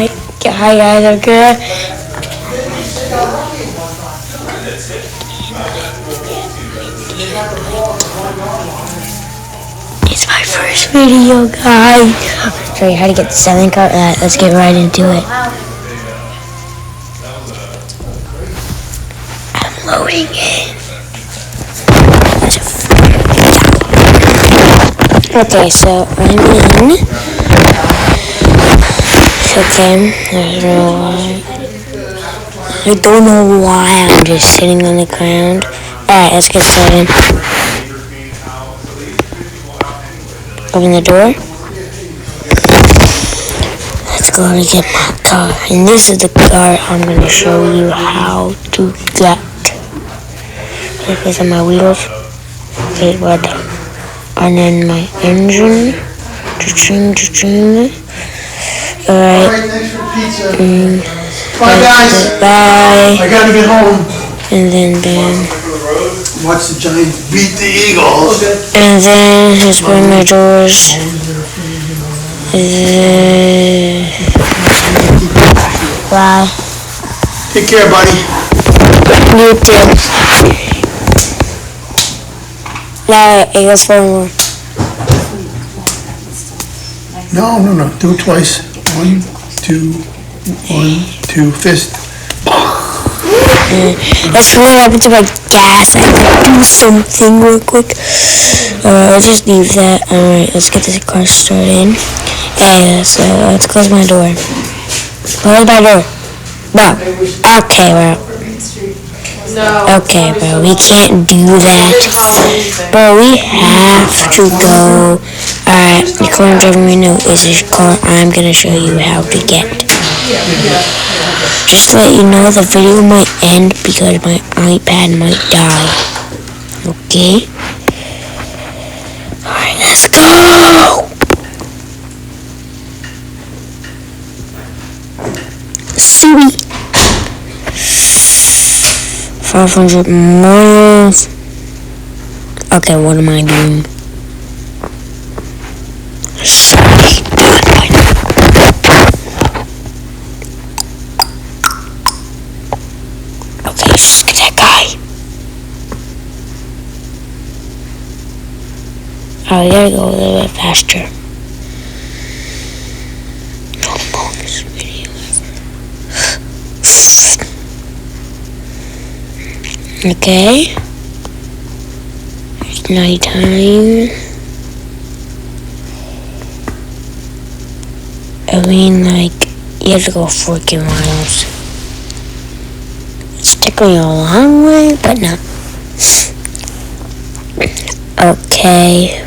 Hi guys, okay? It's my first video, guys. I'll show you how to get the selling cart. Let's get right into it. I'm loading it. Okay, so I'm in. Okay, I don't know why I'm just sitting on the ground. Alright, let's get started. Open the door. Let's go to get my car. And this is the car I'm going to show you how to get. These are my wheels. Okay, what? And then my engine. Alright. Thanks for pizza. Bye guys. Bye. I gotta get home. And then bam. Watch the Giants beat the Eagles. And then here's where my doors. Bye. Take care, buddy. You too. Now it goes for more. No. Do it twice. 1, 2, 1, 2, fist. That's what happened to my gas. I have to do something real quick. I'll just leave that. Alright, let's get this car started. Hey, so let's close my door. Close my door. Bro. Okay, bro. Okay, bro. We can't do that. Bro, we have to go. Alright, the car driving right now is this car I'm gonna show you how to get. Just to let you know, the video might end because my iPad might die. Okay? Alright, let's go! Sweet! 500 miles. Okay, what am I doing? Okay, just get that guy. Oh, we gotta go a little bit faster. No bonus video ever. Okay. It's nighttime. I mean, like, you have to go 4K miles. It's taking a long way, but no. Okay.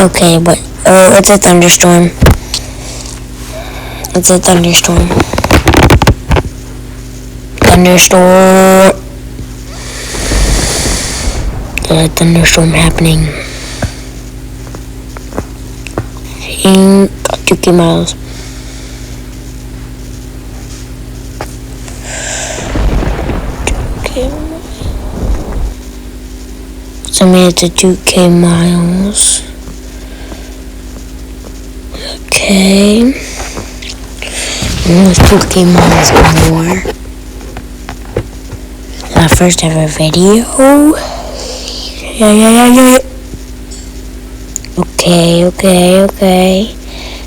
Okay, but it's a thunderstorm. It's a thunderstorm. Thunderstorm. There's a thunderstorm happening. In 2K miles. So I made it to 2K miles. Okay. And it was 2K miles or more. My first ever video. Yeah. Okay.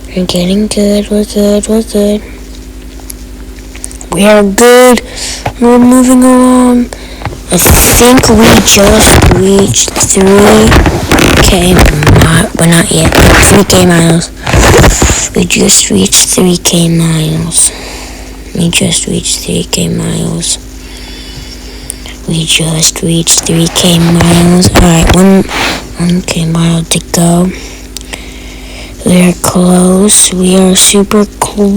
We're getting good. We're good. We are good. We're moving along. I think we just reached 3K, but not yet. 3K miles. We just reached 3K miles. We just reached 3K miles. Alright, 1K mile to go. We're close. We are super close.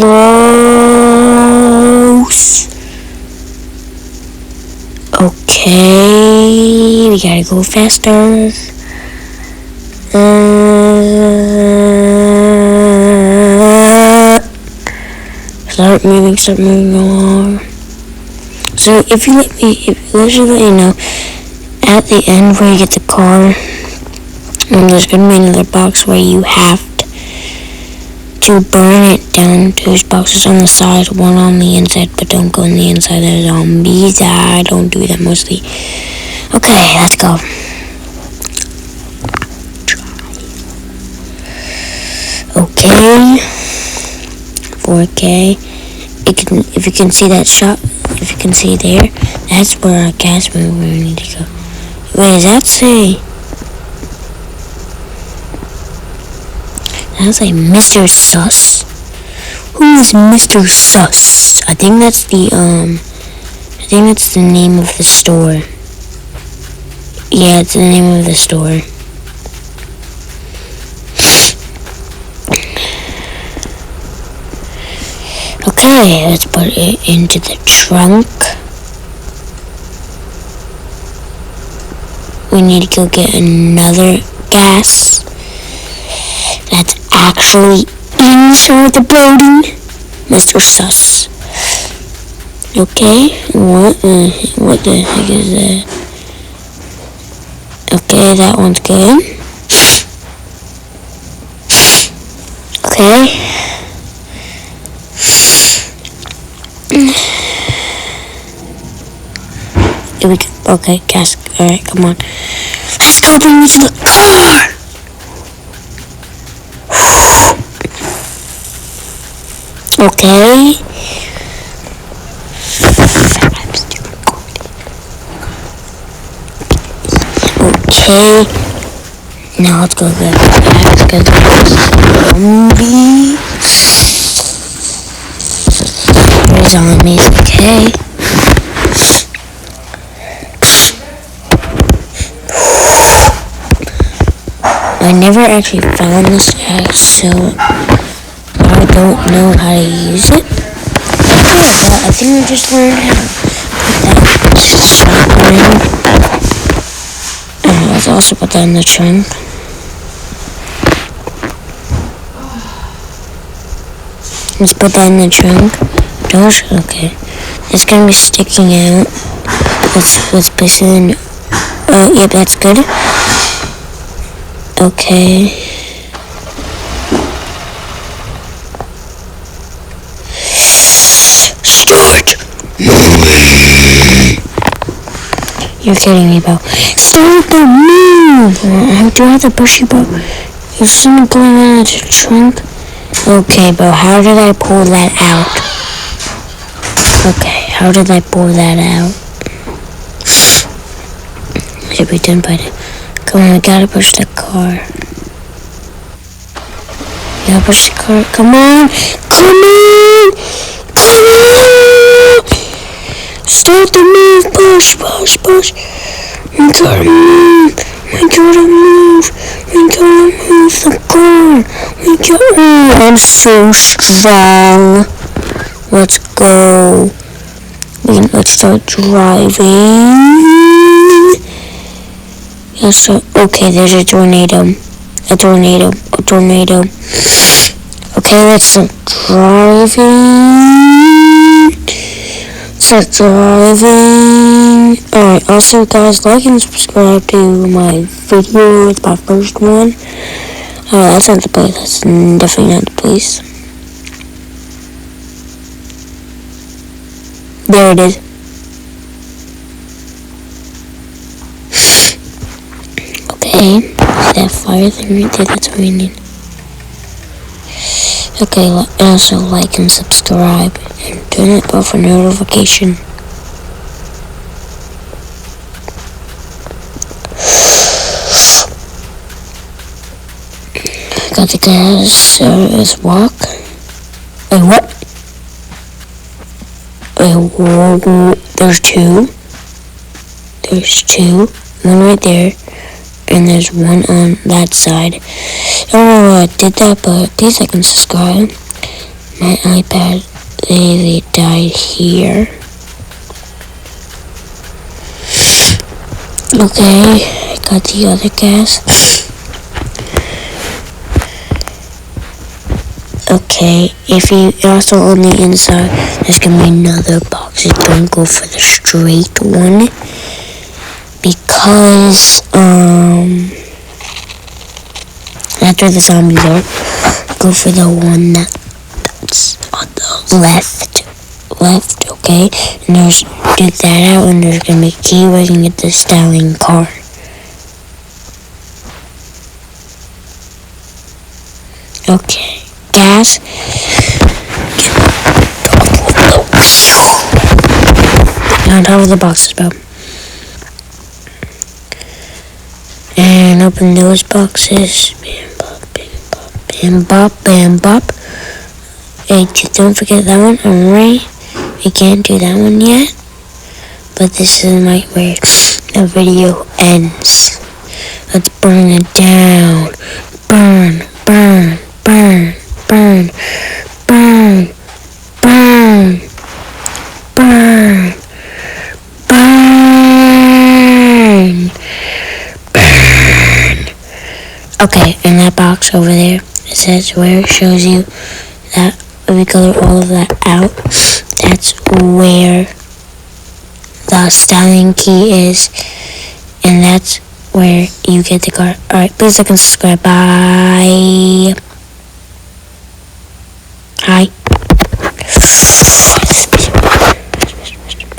Okay, we gotta go faster. Start moving along. So if you let you know, at the end where you get the car, And there's gonna be another box where you have to burn it down. 2 boxes on the side, 1 on the inside, but don't go on the inside. There's zombies. I don't do that mostly. Okay, let's go. Okay. 4K. If you can see that shot, if you can see there, that's where our gas mover need to go. What does that say? That's like Mr. Sus. Who is Mr. Sus? I think that's the name of the store. Yeah, it's the name of the store. Okay, let's put it into the trunk. We need to go get another gas that's actually inside the building. Mr. Sus. Okay, what the heck is that? Okay, that one's good. Okay. Here we go. Okay, gas. Alright, come on. Let's go bring me to the car! Okay. Okay. Now let's go get gas because there's zombies. There's zombies, okay. I never actually found this axe, so I don't know how to use it. But I think I just learned how to put that shotgun in. Let's also put that in the trunk. Let's put that in the trunk. Okay. It's gonna be sticking out. Let's place it in. Oh, yep, that's good. Okay. Start moving. You're kidding me, bro. Start the move. Do I have to push you, bro? You're still pulling out of the trunk. Okay, bro. How did I pull that out? Okay, how did I pull that out? Should be done by the. Come on, we gotta push the car. You gotta push the car. Come on! Come on! Come on! Start the move! Push, push, push! We gotta move! We gotta move! We gotta move the car! We gotta... I'm so strong! Let's go! Let's start driving! Yes, okay, there's a tornado. A tornado. Okay, let's start driving. Alright, also guys, like and subscribe to my video. It's my first one. That's not the place. That's definitely not the place. There it is. Okay, that fire thing right there, that's what we need. Okay, also like and subscribe and turn it on for notification. Got the gas, let's walk. Wait, what? Wait, whoa, there's two. There's two. One right there. And there's one on that side. I don't know why I did that, but please like and subscribe. My iPad, they died here. Okay, I got the other gas. Okay, if you also on the inside, there's gonna be another box. So don't go for the straight one. Because, after the zombies are, go for the one that's on the left, okay? And there's, get that out, and there's gonna be a key where you can get the styling car. Okay, gas. On top of the boxes, bro. And open those boxes. Bam, bop, bam, bop, bam, bop, bam, bop. Hey, don't forget that one. Alright. We can't do that one yet. But this is the night where the video ends. Let's burn it down. Burn, burn, burn, burn, burn, burn, burn, burn, burn. Okay, in that box over there, it says where it shows you that if we color all of that out, that's where the styling key is, and that's where you get the car. Alright, please like and subscribe. Bye.